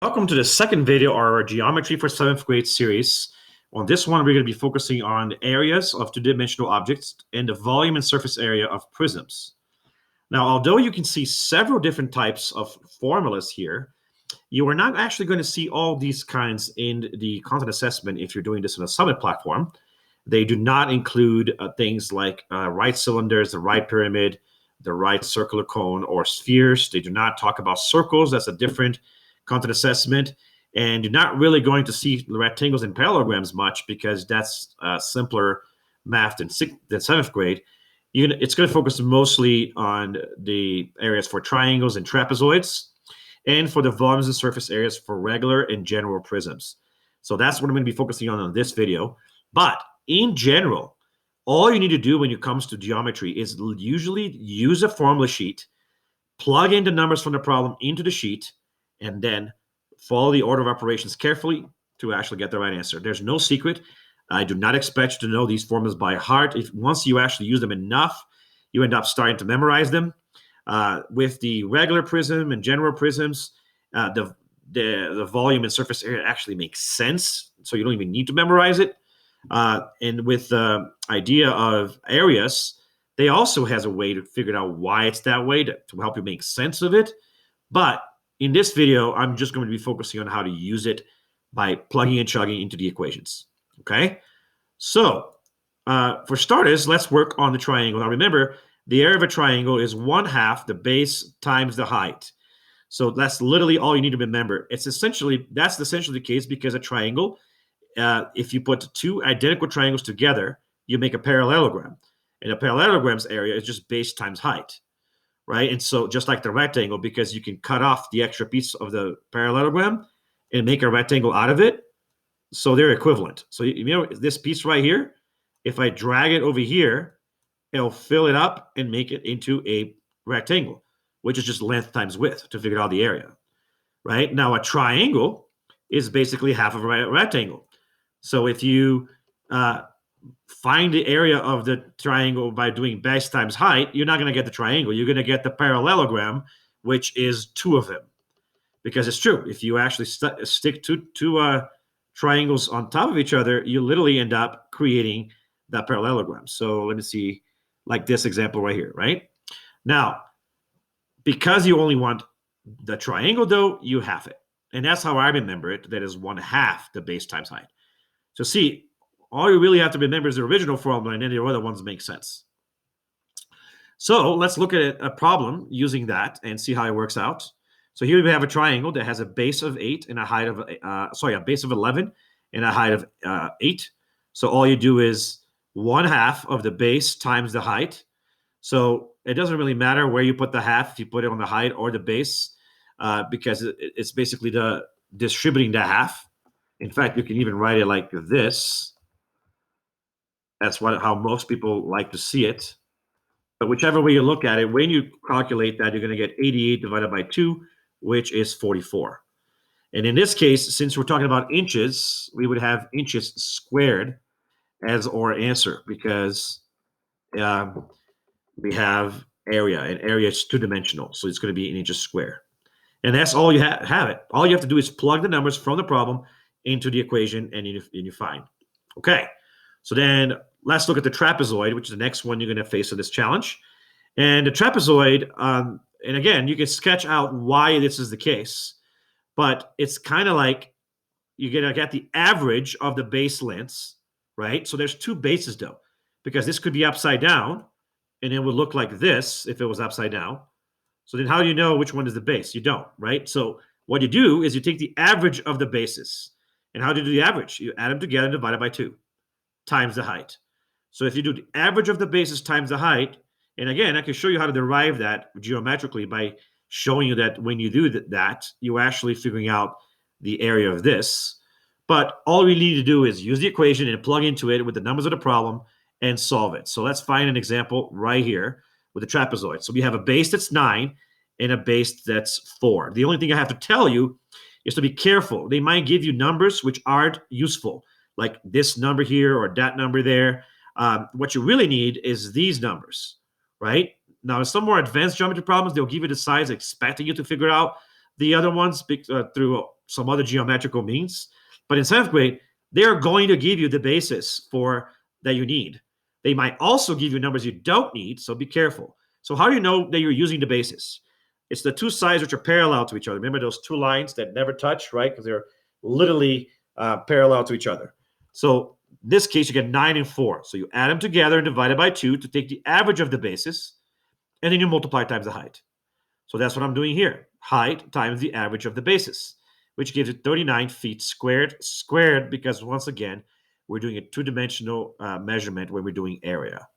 Welcome to the second video of our Geometry for 7th grade series. On this one, we're going to be focusing on areas of two-dimensional objects and the volume and surface area of prisms. Now, although you can see several different types of formulas here, you are not actually going to see all these kinds in the content assessment if you're doing this on a Summit platform. They do not include things like right cylinders, the right pyramid, the right circular cone, or spheres. They do not talk about circles. That's a different content assessment, and you're not really going to see rectangles and parallelograms much because that's simpler math than 7th grade. It's going to focus mostly on the areas for triangles and trapezoids, and for the volumes and surface areas for regular and general prisms. So that's what I'm going to be focusing on this video. But in general, all you need to do when it comes to geometry is usually use a formula sheet, plug in the numbers from the problem into the sheet, and then follow the order of operations carefully to actually get the right answer. There's no secret. I do not expect you to know these formulas by heart. Once you actually use them enough, you end up starting to memorize them. With the regular prism and general prisms, the volume and surface area actually makes sense, so you don't even need to memorize it. And with the idea of areas, they also has a way to figure out why it's that way to help you make sense of it. But in this video, I'm just going to be focusing on how to use it by plugging and chugging into the equations, okay? So for starters, let's work on the triangle. Now remember, the area of a triangle is 1/2 the base times the height. So that's literally all you need to remember. That's essentially the case because a triangle, if you put two identical triangles together, you make a parallelogram. And a parallelogram's area is just base times height. Right? And so just like the rectangle, because you can cut off the extra piece of the parallelogram and make a rectangle out of it, so they're equivalent. So you know this piece right here, if I drag it over here, it'll fill it up and make it into a rectangle, which is just length times width to figure out the area. Right? Now a triangle is basically half of a rectangle. So if you find the area of the triangle by doing base times height, you're not going to get the triangle. You're going to get the parallelogram, which is 2 of them. Because it's true. If you actually stick two triangles on top of each other, you literally end up creating that parallelogram. So let me see, like this example right here, right? Now, because you only want the triangle, though, you have it. And that's how I remember it. That is 1/2 the base times height. So see, all you really have to remember is the original formula, and then the other ones make sense. So let's look at a problem using that and see how it works out. So here we have a triangle that has a base of 8 and a height of, a base of 11 and a height of 8. So all you do is 1/2 of the base times the height. So it doesn't really matter where you put the half, if you put it on the height or the base, because it's basically distributing the half. In fact, you can even write it like this. That's how most people like to see it. But whichever way you look at it, when you calculate that, you're going to get 88 divided by 2, which is 44. And in this case, since we're talking about inches, we would have inches squared as our answer because we have area, and area is 2-dimensional, so it's going to be an inches square. And that's all you have it. All you have to do is plug the numbers from the problem into the equation, and you find. Okay, so then let's look at the trapezoid, which is the next one you're going to face in this challenge. And the trapezoid, and again, you can sketch out why this is the case, but it's kind of like you're going to get the average of the base lengths, right? So there's 2 bases, though, because this could be upside down, and it would look like this if it was upside down. So then how do you know which one is the base? You don't, right? So what you do is you take the average of the bases. And how do you do the average? You add them together and divide it by 2 times the height. So if you do the average of the bases times the height, and again, I can show you how to derive that geometrically by showing you that when you do that, you're actually figuring out the area of this. But all we need to do is use the equation and plug into it with the numbers of the problem and solve it. So let's find an example right here with the trapezoid. So we have a base that's 9 and a base that's 4. The only thing I have to tell you is to be careful. They might give you numbers which aren't useful, like this number here or that number there. What you really need is these numbers, right? Now, in some more advanced geometry problems, they'll give you the size expecting you to figure out the other ones through some other geometrical means. But in 7th grade, they're going to give you the basis for that you need. They might also give you numbers you don't need, so be careful. So how do you know that you're using the basis? It's the two sides which are parallel to each other. Remember those two lines that never touch, right? Because they're literally parallel to each other. So in this case, you get 9 and 4. So you add them together and divide it by 2 to take the average of the basis, and then you multiply times the height. So that's what I'm doing here. Height times the average of the basis, which gives it 39 feet squared, because once again, we're doing a two-dimensional measurement when we're doing area.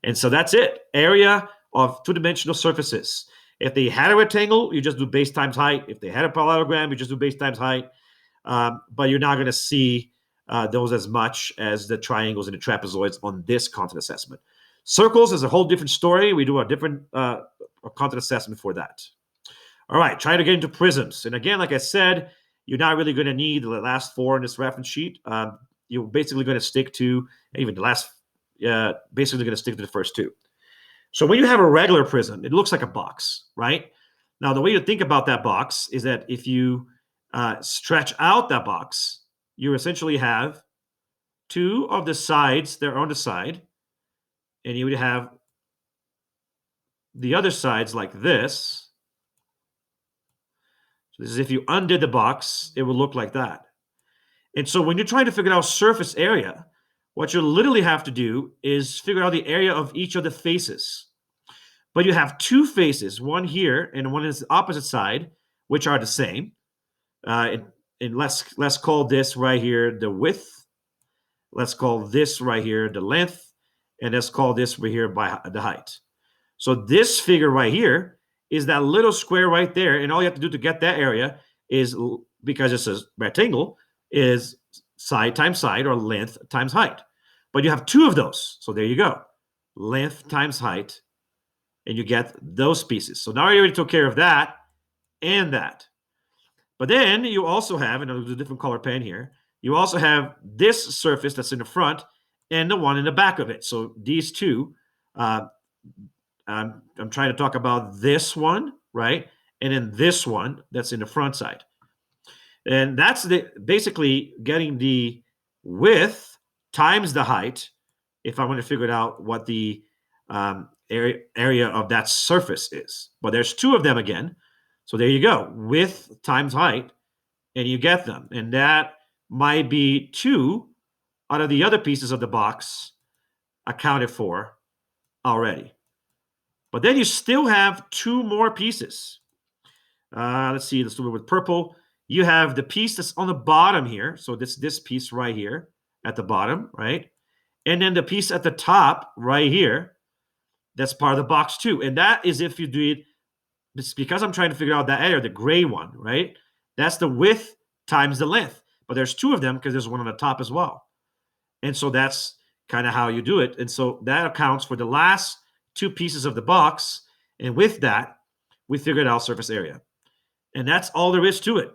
And so that's it. Area of two-dimensional surfaces. If they had a rectangle, you just do base times height. If they had a parallelogram, you just do base times height. But you're not going to see those as much as the triangles and the trapezoids on this content assessment. Circles is a whole different story. We do a different content assessment for that. All right, try to get into prisms. And again, like I said, you're not really going to need the last 4 in this reference sheet. You're basically going to stick to, even the last, basically going to stick to the first 2. So when you have a regular prism, it looks like a box, right? Now, the way to think about that box is that if you stretch out that box, you essentially have 2 of the sides that are on the side, and you would have the other sides like this. So this is if you undid the box, it will look like that. And so when you're trying to figure out surface area, what you literally have to do is figure out the area of each of the faces. But you have 2 faces, one here and one is the opposite side, which are the same. And let's call this right here the width. Let's call this right here the length. And let's call this right here by the height. So this figure right here is that little square right there. And all you have to do to get that area is, because it's a rectangle, is side times side, or length times height. But you have 2 of those. So there you go. Length times height. And you get those pieces. So now you already took care of that and that. But then you also have, and I'll use a different color pen here, you also have this surface that's in the front and the one in the back of it. So these 2, I'm trying to talk about this one, right? And then this one that's in the front side. And that's basically getting the width times the height, if I want to figure out what the area of that surface is. But there's 2 of them again. So there you go, width times height, and you get them. And that might be 2 out of the other pieces of the box accounted for already. But then you still have 2 more pieces. Let's see, let's do it with purple. You have the piece that's on the bottom here. So this piece right here at the bottom, right? And then the piece at the top right here, that's part of the box too. And that is if you do it, it's because I'm trying to figure out that area, the gray one, right? That's the width times the length. But there's 2 of them because there's one on the top as well. And so that's kind of how you do it. And so that accounts for the last 2 pieces of the box. And with that, we figured out surface area. And that's all there is to it.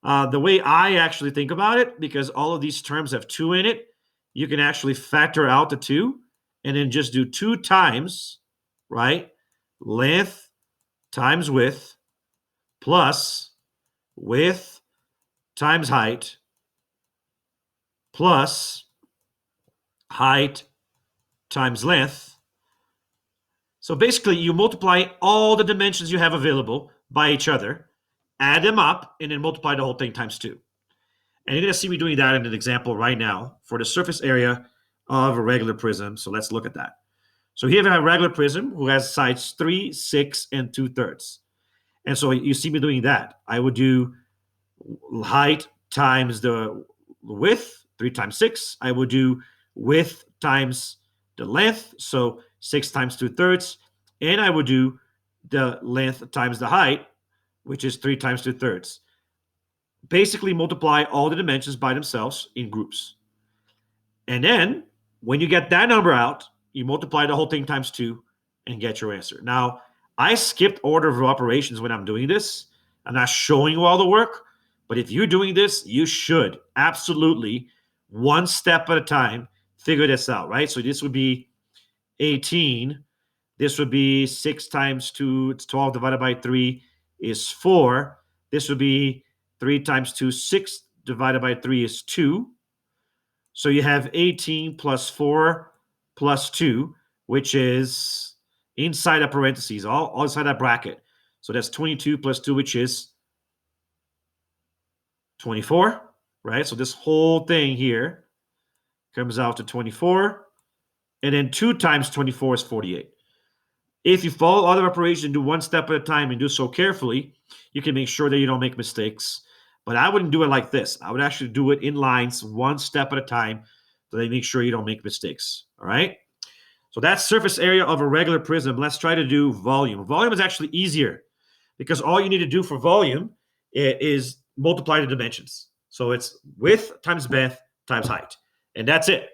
The way I actually think about it, because all of these terms have 2 in it, you can actually factor out the 2 and then just do 2 times, right? Length times width plus width times height plus height times length. So basically, you multiply all the dimensions you have available by each other, add them up, and then multiply the whole thing times 2. And you're going to see me doing that in an example right now for the surface area of a regular prism. So let's look at that. So here we have a regular prism who has sides 3, 6, and 2/3. And so you see me doing that. I would do height times the width, 3 times 6. I would do width times the length, so 6 times 2/3. And I would do the length times the height, which is 3 times 2/3. Basically multiply all the dimensions by themselves in groups. And then when you get that number out, you multiply the whole thing times 2 and get your answer. Now, I skipped order of operations when I'm doing this. I'm not showing you all the work, but if you're doing this, you should absolutely, one step at a time, figure this out, right? So this would be 18. This would be 6 times 2, it's 12 divided by 3 is 4. This would be 3 times 2, 6 divided by 3 is 2. So you have 18 plus 4 plus 2, which is inside of parentheses, all inside that bracket. So that's 22 plus 2, which is 24, right? So this whole thing here comes out to 24. And then 2 times 24 is 48. If you follow other operations and do one step at a time and do so carefully, you can make sure that you don't make mistakes. But I wouldn't do it like this. I would actually do it in lines, one step at a time, so they make sure you don't make mistakes. All right? So that's surface area of a regular prism. Let's try to do volume. Volume is actually easier because all you need to do for volume is multiply the dimensions. So it's width times breadth times height. And that's it.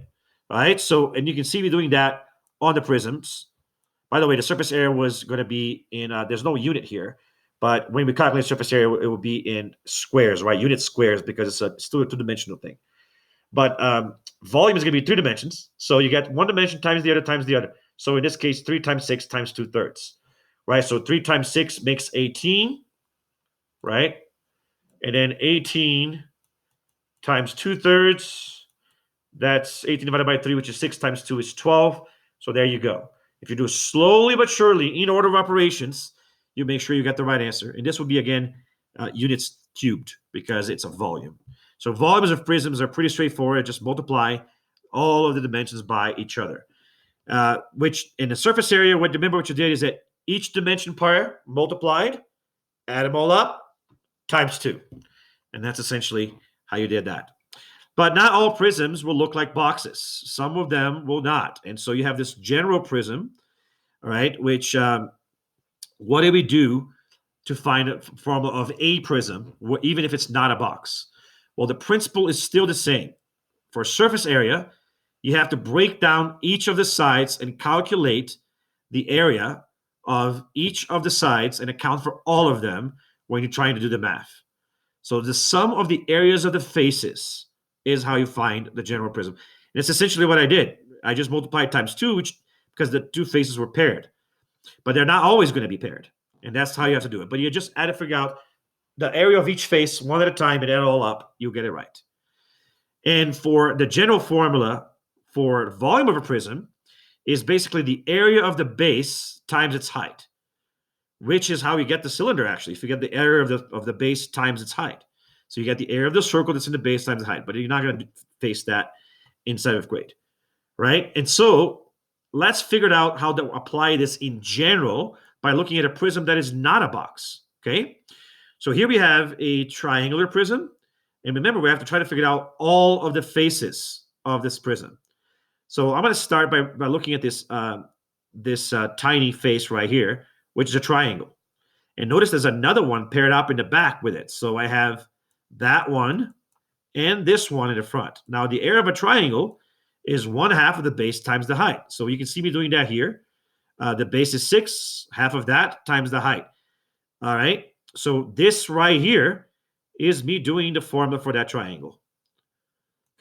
All right? So, and you can see me doing that on the prisms. By the way, the surface area was going to be in, there's no unit here, but when we calculate surface area, it would be in squares, right? Unit squares, because it's still a two-dimensional thing. But volume is going to be 3 dimensions. So you get 1 dimension times the other times the other. So in this case, 3 times 6 times 2/3, right? So 3 times 6 makes 18, right? And then 18 times 2/3, that's 18 divided by 3, which is 6 times 2 is 12. So there you go. If you do it slowly but surely in order of operations, you make sure you get the right answer. And this would be, again, units cubed because it's a volume. So volumes of prisms are pretty straightforward. Just multiply all of the dimensions by each other. Which in the surface area, remember what you did is that each dimension pair multiplied, add them all up, times 2. And that's essentially how you did that. But not all prisms will look like boxes. Some of them will not. And so you have this general prism, all right, which what do we do to find a formula of a prism, even if it's not a box? Well, the principle is still the same. For surface area, you have to break down each of the sides and calculate the area of each of the sides and account for all of them when you're trying to do the math. So the sum of the areas of the faces is how you find the general prism. And it's essentially what I did. I just multiplied times 2, because the 2 faces were paired. But they're not always going to be paired. And that's how you have to do it. But you just add to figure out the area of each face one at a time and add it all up. You'll get it right. And for the general formula for volume of a prism is basically the area of the base times its height, which is how you get the cylinder, actually. If you get the area of the base times its height. So you get the area of the circle that's in the base times the height, but you're not going to face that in 7th grade, right? And so let's figure out how to apply this in general by looking at a prism that is not a box, okay? So here we have a triangular prism. And remember, we have to try to figure out all of the faces of this prism. So I'm going to start by looking at this, tiny face right here, which is a triangle. And notice there's another one paired up in the back with it. So I have that one and this one in the front. Now, the area of a triangle is 1/2 of the base times the height. So you can see me doing that here. The base is 6, half of that times the height. All right. So this right here is me doing the formula for that triangle.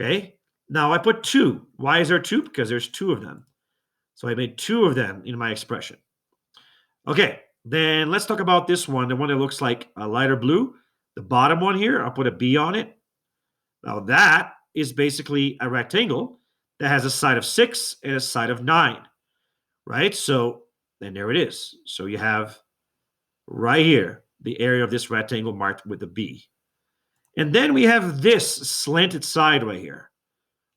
Okay. Now I put 2. Why is there 2? Because there's 2 of them. So I made 2 of them in my expression. Okay. Then let's talk about this one, the one that looks like a lighter blue. The bottom one here, I'll put a B on it. Now that is basically a rectangle that has a side of 6 and a side of 9, right? So then there it is. So you have right here the area of this rectangle marked with a B. And then we have this slanted side right here,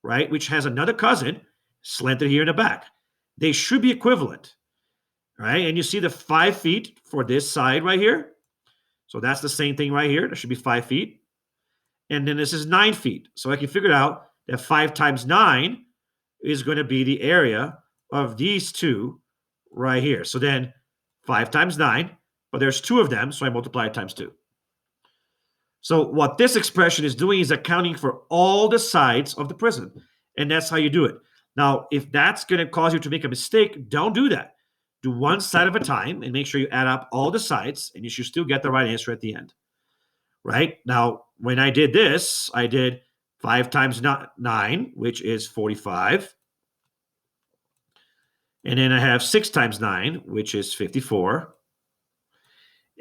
right, which has another cousin slanted here in the back. They should be equivalent, right? And you see the 5 feet for this side right here. So that's the same thing right here. There should be 5 feet. And then this is 9 feet. So I can figure out that 5 times 9 is going to be the area of these two right here. So then 5 times 9, but there's 2 of them, so I multiply it times 2. So what this expression is doing is accounting for all the sides of the prism. And that's how you do it. Now, if that's going to cause you to make a mistake, don't do that. Do one side at a time and make sure you add up all the sides, and you should still get the right answer at the end. Right? Now, when I did this, I did 5 times 9, which is 45. And then I have 6 times 9, which is 54.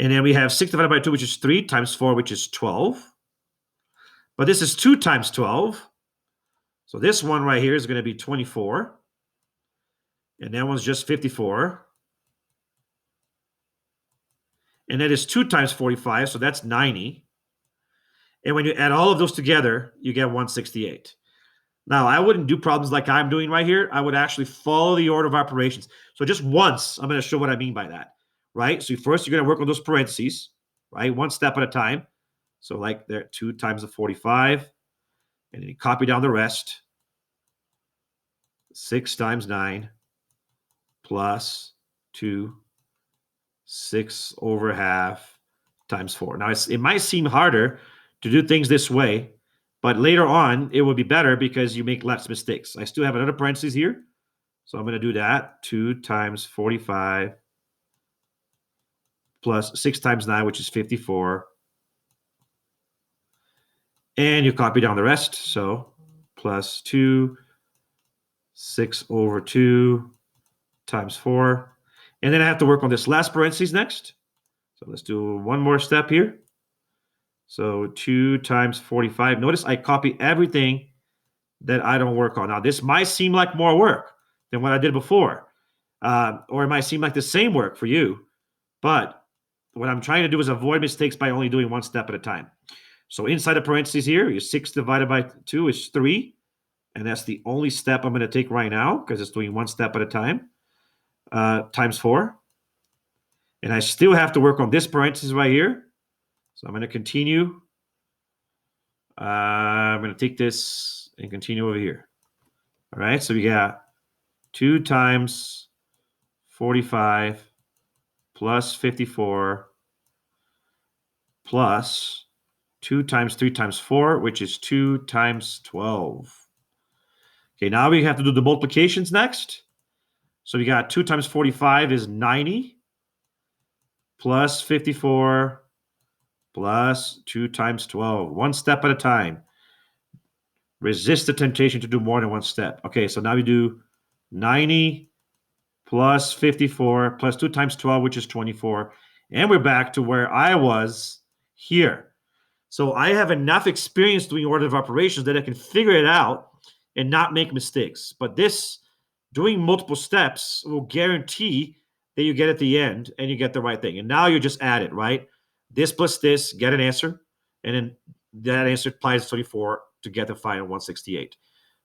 And then we have 6 divided by 2, which is 3, times 4, which is 12. But this is 2 times 12. So this one right here is going to be 24. And that one's just 54. And that is 2 times 45, so that's 90. And when you add all of those together, you get 168. Now, I wouldn't do problems like I'm doing right here. I would actually follow the order of operations. So just once, I'm going to show what I mean by that, right? So first, you're going to work on those parentheses, right? One step at a time. So like there, 2 times the 45. And then you copy down the rest. 6 times 9 plus 2, 6 over half times 4. Now, it might seem harder to do things this way, but later on, it will be better because you make less mistakes. I still have another parenthesis here. So I'm going to do that. 2 times 45 plus 6 times 9, which is 54. And you copy down the rest. So plus 2, 6 over 2 times 4. And then I have to work on this last parentheses next. So let's do one more step here. So 2 times 45. Notice I copy everything that I don't work on. Now, this might seem like more work than what I did before. Or it might seem like the same work for you. But what I'm trying to do is avoid mistakes by only doing one step at a time. So inside the parentheses here, your 6 divided by 2 is 3. And that's the only step I'm going to take right now because it's doing one step at a time. Times 4. And I still have to work on this parenthesis right here. So I'm going to continue. I'm going to take this and continue over here. All right, so we got 2 times 45 plus 54 plus 2 times 3 times 4, which is 2 times 12. Okay, now we have to do the multiplications next. So we got 2 times 45 is 90 plus 54 plus 2 times 12. One step at a time. Resist the temptation to do more than one step. Okay, so now we do 90 plus 54 plus 2 times 12, which is 24. And we're back to where I was here. So I have enough experience doing order of operations that I can figure it out and not make mistakes. But this, doing multiple steps, will guarantee that you get at the end and you get the right thing. And now you just add it, right? This plus this, get an answer. And then that answer applies to 24 to get the final 168.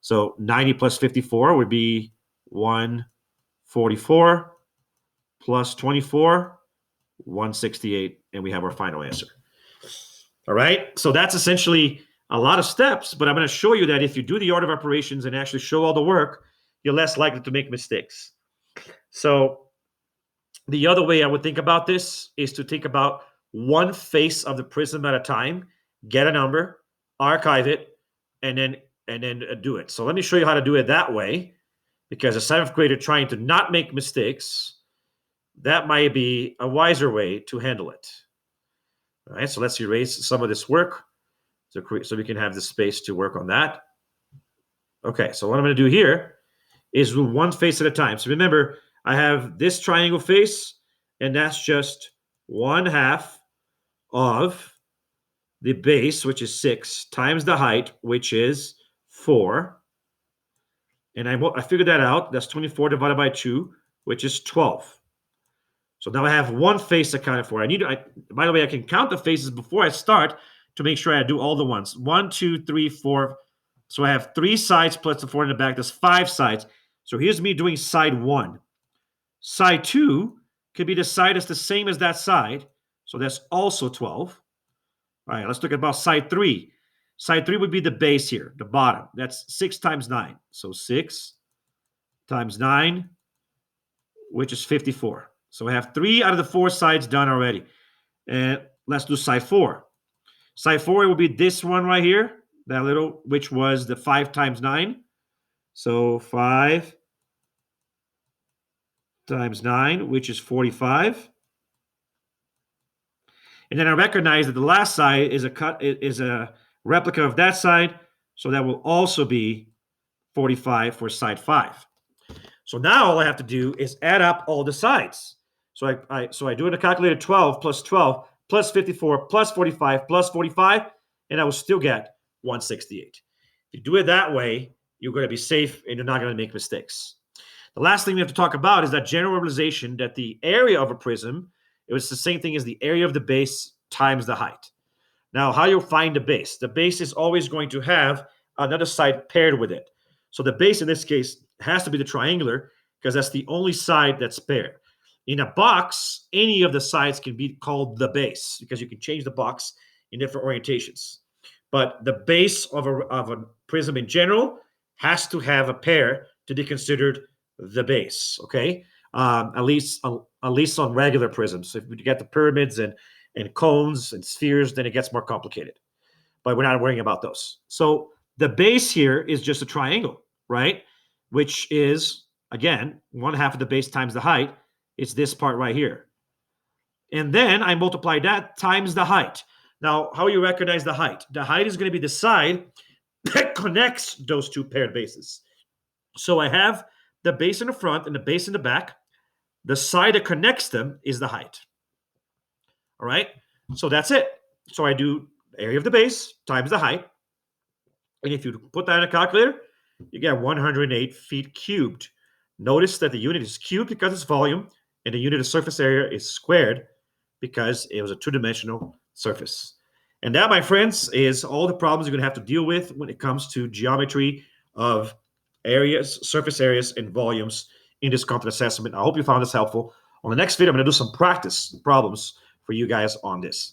So 90 plus 54 would be 144 plus 24, 168. And we have our final answer. All right. So that's essentially a lot of steps, but I'm going to show you that if you do the order of operations and actually show all the work, you're less likely to make mistakes. So the other way I would think about this is to think about one face of the prism at a time, get a number, archive it, and then do it. So let me show you how to do it that way, because a 7th grader trying to not make mistakes, that might be a wiser way to handle it. All right, so let's erase some of this work so we can have the space to work on that. Okay, so what I'm going to do here is do one face at a time. So remember, I have this triangle face, and that's just 1/2 of the base, which is 6, times the height, which is 4. And I figured that out. That's 24 divided by 2, which is 12. So now I have one face accounted for. By the way, I can count the faces before I start to make sure I do all the ones. 1, 2, 3, 4. So I have 3 sides plus the 4 in the back. That's 5 sides. So here's me doing side 1. Side 2 could be the side that's the same as that side. So that's also 12. All right, let's look about side 3. Side 3 would be the base here, the bottom. That's 6 times 9. So 6 times 9, which is 54. So I have 3 out of the 4 sides done already. And let's do side 4. Side 4 will be this one right here, that little, which was the 5 times 9. So 5 times 9, which is 45. And then I recognize that the last side is a replica of that side, so that will also be 45 for side 5. So now all I have to do is add up all the sides. So I do in the calculator 12 plus 54 plus 45 plus 45, and I will still get 168. If you do it that way, you're going to be safe and you're not going to make mistakes. The last thing we have to talk about is that general realization that the area of a prism, it was the same thing as the area of the base times the height. Now, how you find the base? The base is always going to have another side paired with it. So the base in this case has to be the triangular because that's the only side that's paired. In a box, any of the sides can be called the base because you can change the box in different orientations. But the base of a prism in general has to have a pair to be considered the base, okay? At least on regular prisms. If we get the pyramids and cones and spheres, then it gets more complicated. But we're not worrying about those. So the base here is just a triangle, right? Which is, again, 1/2 of the base times the height. It's this part right here. And then I multiply that times the height. Now, how you recognize the height? The height is going to be the side that connects those two paired bases. So I have the base in the front and the base in the back. The side that connects them is the height. All right? So that's it. So I do area of the base times the height. And if you put that in a calculator, you get 108 feet cubed. Notice that the unit is cubed because it's volume, and the unit of surface area is squared because it was a two-dimensional surface. And that, my friends, is all the problems you're going to have to deal with when it comes to geometry of areas, surface areas, and volumes in this content assessment. I hope you found this helpful. On the next video, I'm going to do some practice problems for you guys on this.